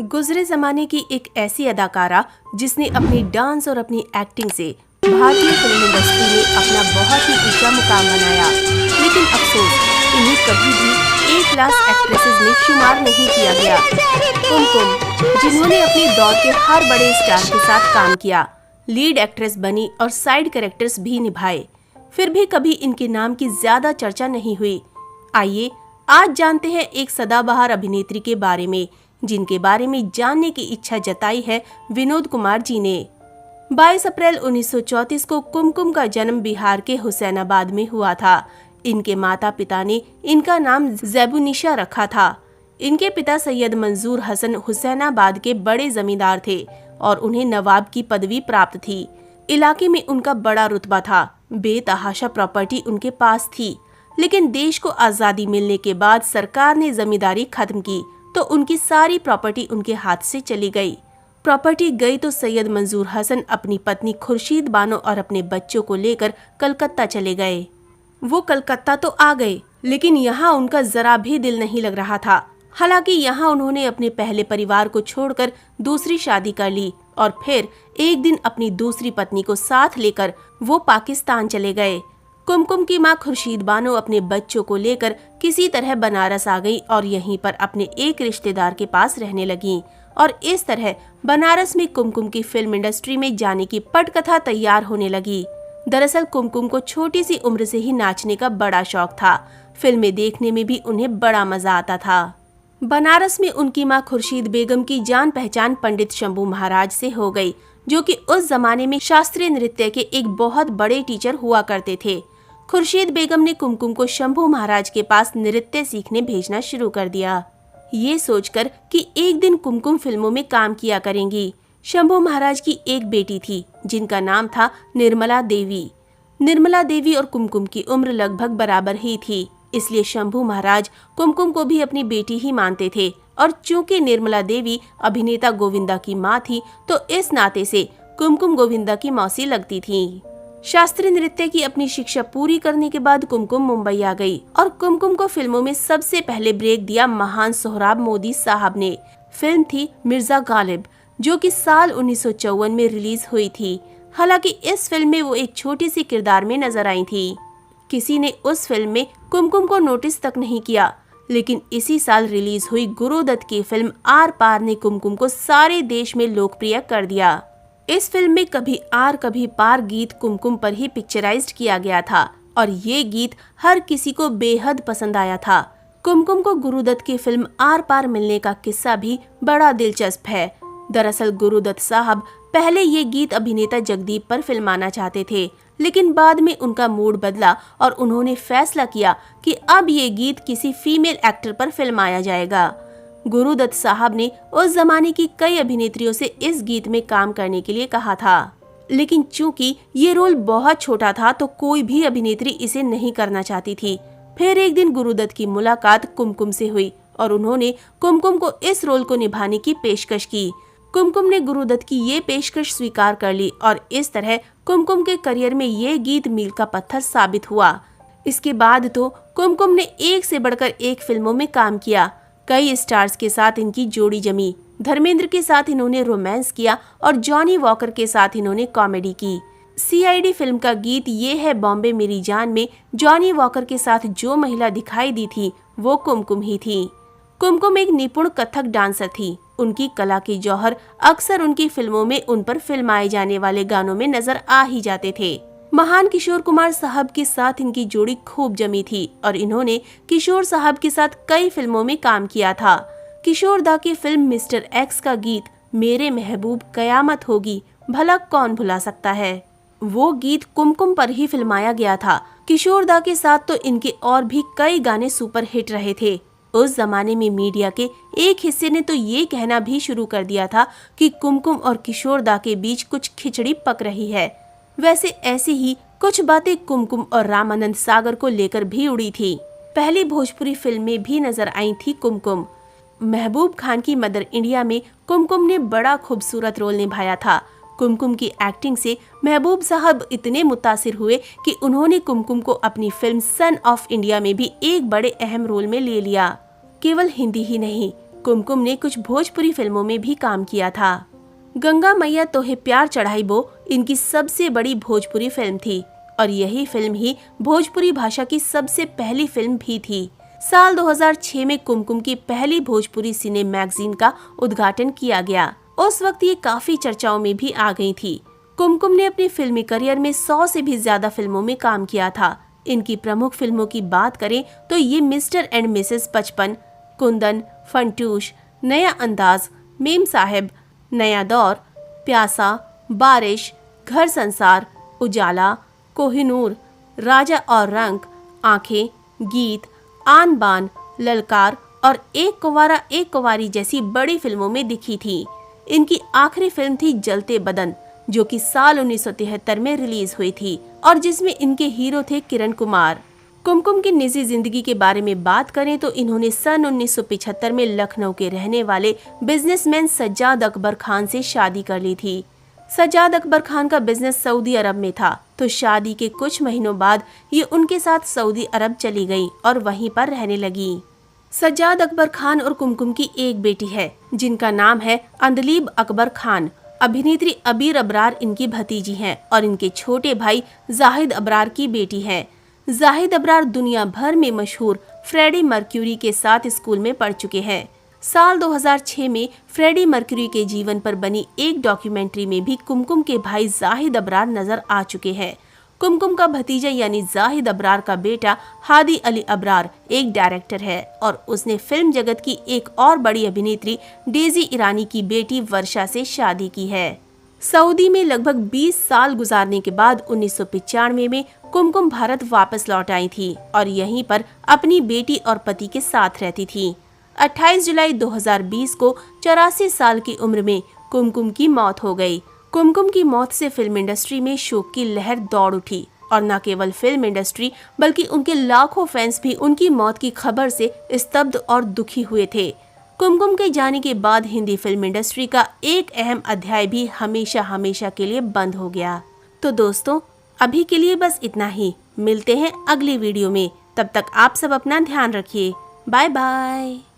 गुजरे जमाने की एक ऐसी अदाकारा जिसने अपनी डांस और अपनी एक्टिंग से भारतीय फिल्म इंडस्ट्री में अपना बहुत ही ऊंचा मुकाम बनाया, लेकिन अफसोस इन्हें कभी भी 1 लाख एक्ट्रेसेस में शुमार नहीं किया गया। कुमकुम, जिन्होंने अपने दौर के हर बड़े स्टार के साथ काम किया, लीड एक्ट्रेस बनी और साइड कैरेक्टर्स भी निभाए, फिर भी कभी इनके नाम की ज्यादा चर्चा नहीं हुई। आइए आज जानते हैं एक सदाबहार अभिनेत्री के बारे में, जिनके बारे में जानने की इच्छा जताई है विनोद कुमार जी ने। 22 अप्रैल 1934 को कुमकुम का जन्म बिहार के हुसैनाबाद में हुआ था। इनके माता पिता ने इनका नाम ज़ैबुनिशा रखा था। इनके पिता सैयद मंजूर हसन हुसैनाबाद के बड़े जमींदार थे और उन्हें नवाब की पदवी प्राप्त थी। इलाके में उनका बड़ा रुतबा था, बेतहाशा प्रॉपर्टी उनके पास थी। लेकिन देश को आजादी मिलने के बाद सरकार ने जमींदारी खत्म की तो उनकी सारी प्रॉपर्टी उनके हाथ से चली गई। प्रॉपर्टी गई तो सैयद मंजूर हसन अपनी पत्नी खुर्शीद बानो और अपने बच्चों को लेकर कलकत्ता चले गए। वो कलकत्ता तो आ गए, लेकिन यहाँ उनका जरा भी दिल नहीं लग रहा था। हालांकि यहाँ उन्होंने अपने पहले परिवार को छोड़कर दूसरी शादी कर ली और फिर एक दिन अपनी दूसरी पत्नी को साथ लेकर वो पाकिस्तान चले गए। कुमकुम की मां खुर्शीद बानो अपने बच्चों को लेकर किसी तरह बनारस आ गई और यहीं पर अपने एक रिश्तेदार के पास रहने लगी और इस तरह बनारस में कुमकुम की फिल्म इंडस्ट्री में जाने की पटकथा तैयार होने लगी। दरअसल कुमकुम को छोटी सी उम्र से ही नाचने का बड़ा शौक था। फिल्में देखने में भी उन्हें बड़ा मजा आता था। बनारस में उनकी मां खुर्शीद बेगम की जान पहचान पंडित शंभू महाराज से हो गई, जो कि उस जमाने में शास्त्रीय नृत्य के एक बहुत बड़े टीचर हुआ करते थे। खुर्शीद बेगम ने कुमकुम को शंभू महाराज के पास नृत्य सीखने भेजना शुरू कर दिया, ये सोचकर कि एक दिन कुमकुम फिल्मों में काम किया करेंगी। शंभू महाराज की एक बेटी थी जिनका नाम था निर्मला देवी। निर्मला देवी और कुमकुम की उम्र लगभग बराबर ही थी, इसलिए शंभू महाराज कुमकुम को भी अपनी बेटी ही मानते थे। और चूंकि निर्मला देवी अभिनेता गोविंदा की माँ थी, तो इस नाते से कुमकुम गोविंदा की मौसी लगती थी। शास्त्रीय नृत्य की अपनी शिक्षा पूरी करने के बाद कुमकुम मुंबई आ गई और कुमकुम को फिल्मों में सबसे पहले ब्रेक दिया महान सोहराब मोदी साहब ने। फिल्म थी मिर्जा गालिब, जो कि साल 1954 में रिलीज हुई थी। हालांकि इस फिल्म में वो एक छोटी सी किरदार में नजर आई थी। किसी ने उस फिल्म में कुमकुम को नोटिस तक नहीं किया, लेकिन इसी साल रिलीज हुई गुरुदत्त की फिल्म आर पार ने कुमकुम को सारे देश में लोकप्रिय कर दिया। इस फिल्म में कभी आर कभी पार गीत कुमकुम पर ही पिक्चराइज्ड किया गया था और ये गीत हर किसी को बेहद पसंद आया था। कुमकुम को गुरुदत्त की फिल्म आर पार मिलने का किस्सा भी बड़ा दिलचस्प है। दरअसल गुरुदत्त साहब पहले ये गीत अभिनेता जगदीप पर फिल्माना चाहते थे, लेकिन बाद में उनका मूड बदला और उन्होंने फैसला किया कि अब ये गीत किसी फीमेल एक्टर पर फिल्माया जाएगा। गुरुदत्त साहब ने उस जमाने की कई अभिनेत्रियों से इस गीत में काम करने के लिए कहा था, लेकिन चूंकि ये रोल बहुत छोटा था तो कोई भी अभिनेत्री इसे नहीं करना चाहती थी। फिर एक दिन गुरुदत्त की मुलाकात कुमकुम से हुई और उन्होंने कुमकुम को इस रोल को निभाने की पेशकश की। कुमकुम ने गुरुदत्त की ये पेशकश स्वीकार कर ली और इस तरह कुमकुम के करियर में ये गीत मील का पत्थर साबित हुआ। इसके बाद तो कुमकुम ने एक से बढ़कर एक फिल्मों में काम किया। कई स्टार्स के साथ इनकी जोड़ी जमी। धर्मेंद्र के साथ इन्होंने रोमांस किया और जॉनी वॉकर के साथ इन्होंने कॉमेडी की। सीआईडी फिल्म का गीत ये है बॉम्बे मेरी जान में जॉनी वॉकर के साथ जो महिला दिखाई दी थी वो कुमकुम ही थी। कुमकुम एक निपुण कथक डांसर थी। उनकी कला के जौहर अक्सर उनकी फिल्मों में उन पर फिल्माए जाने वाले गानों में नजर आ ही जाते थे। महान किशोर कुमार साहब के साथ इनकी जोड़ी खूब जमी थी और इन्होंने किशोर साहब के साथ कई फिल्मों में काम किया था। किशोर दा की फिल्म मिस्टर एक्स का गीत मेरे महबूब कयामत होगी भला कौन भुला सकता है, वो गीत कुमकुम पर ही फिल्माया गया था। किशोर दा के साथ तो इनके और भी कई गाने सुपर हिट रहे थे। उस जमाने में मीडिया के एक हिस्से ने तो ये कहना भी शुरू कर दिया था कि कुमकुम और किशोर दा के बीच कुछ खिचड़ी पक रही है। वैसे ऐसी ही कुछ बातें कुमकुम और रामानंद सागर को लेकर भी उड़ी थी। पहली भोजपुरी फिल्म में भी नजर आई थी कुमकुम। महबूब खान की मदर इंडिया में कुमकुम ने बड़ा खूबसूरत रोल निभाया था। कुमकुम की एक्टिंग से महबूब साहब इतने मुतासिर हुए कि उन्होंने कुमकुम को अपनी फिल्म सन ऑफ इंडिया में भी एक बड़े अहम रोल में ले लिया। केवल हिंदी ही नहीं, कुमकुम ने कुछ भोजपुरी फिल्मों में भी काम किया था। गंगा मैया तोहे प्यार चढ़ाइबो इनकी सबसे बड़ी भोजपुरी फिल्म थी और यही फिल्म ही भोजपुरी भाषा की सबसे पहली फिल्म भी थी। साल 2006 में कुमकुम की पहली भोजपुरी सिने मैगजीन का उद्घाटन किया गया। उस वक्त ये काफी चर्चाओं में भी आ गई थी। कुमकुम ने अपने फिल्मी करियर में 100 से भी ज्यादा फिल्मों में काम किया था। इनकी प्रमुख फिल्मों की बात करें तो ये mister and Mrs 55, Kundan, Funtoosh, नया अंदाज, मेम साहेब, नया दौर, प्यासा, बारिश, घर संसार, उजाला, कोहिनूर, राजा और रंक, आंखें, गीत, आन बान, ललकार और एक कुंवारा एक कुंवारी जैसी बड़ी फिल्मों में दिखी थी। इनकी आखिरी फिल्म थी जलते बदन, जो कि साल 1973 में रिलीज हुई थी और जिसमें इनके हीरो थे किरण कुमार। कुमकुम की निजी जिंदगी के बारे में बात करें तो इन्होंने सन 1975 में लखनऊ के रहने वाले बिजनेसमैन सज्जाद अकबर खान से शादी कर ली थी। सज्जाद अकबर खान का बिजनेस सऊदी अरब में था, तो शादी के कुछ महीनों बाद ये उनके साथ सऊदी अरब चली गई और वहीं पर रहने लगी। सज्जाद अकबर खान और कुमकुम की एक बेटी है जिनका नाम है अंदलीब अकबर खान। अभिनेत्री अबीर अबरार इनकी भतीजी हैं और इनके छोटे भाई जाहिद अबरार की बेटी है। जाहिद अबरार दुनिया भर में मशहूर फ्रेडी मर्क्यूरी के साथ स्कूल में पढ़ चुके हैं। साल 2006 में फ्रेडी मर्क्यूरी के जीवन पर बनी एक डॉक्यूमेंट्री में भी कुमकुम के भाई जाहिद अबरार नजर आ चुके हैं। कुमकुम का भतीजा यानी जाहिद अबरार का बेटा हादी अली अबरार एक डायरेक्टर है और उसने फिल्म जगत की एक और बड़ी अभिनेत्री डेजी ईरानी की बेटी वर्षा से शादी की है। सऊदी में लगभग 20 साल गुजारने के बाद 1995 में कुमकुम भारत वापस लौट आई थी और यहीं पर अपनी बेटी और पति के साथ रहती थी। 28 जुलाई 2020 को 84 साल की उम्र में कुमकुम की मौत हो गई। कुमकुम की मौत से फिल्म इंडस्ट्री में शोक की लहर दौड़ उठी और न केवल फिल्म इंडस्ट्री बल्कि उनके लाखों फैंस भी उनकी मौत की खबर से स्तब्ध और दुखी हुए थे। कुमकुम के जाने के बाद हिंदी फिल्म इंडस्ट्री का एक अहम अध्याय भी हमेशा हमेशा के लिए बंद हो गया। तो दोस्तों, अभी के लिए बस इतना ही। मिलते हैं अगली वीडियो में। तब तक आप सब अपना ध्यान रखिए। Bye bye.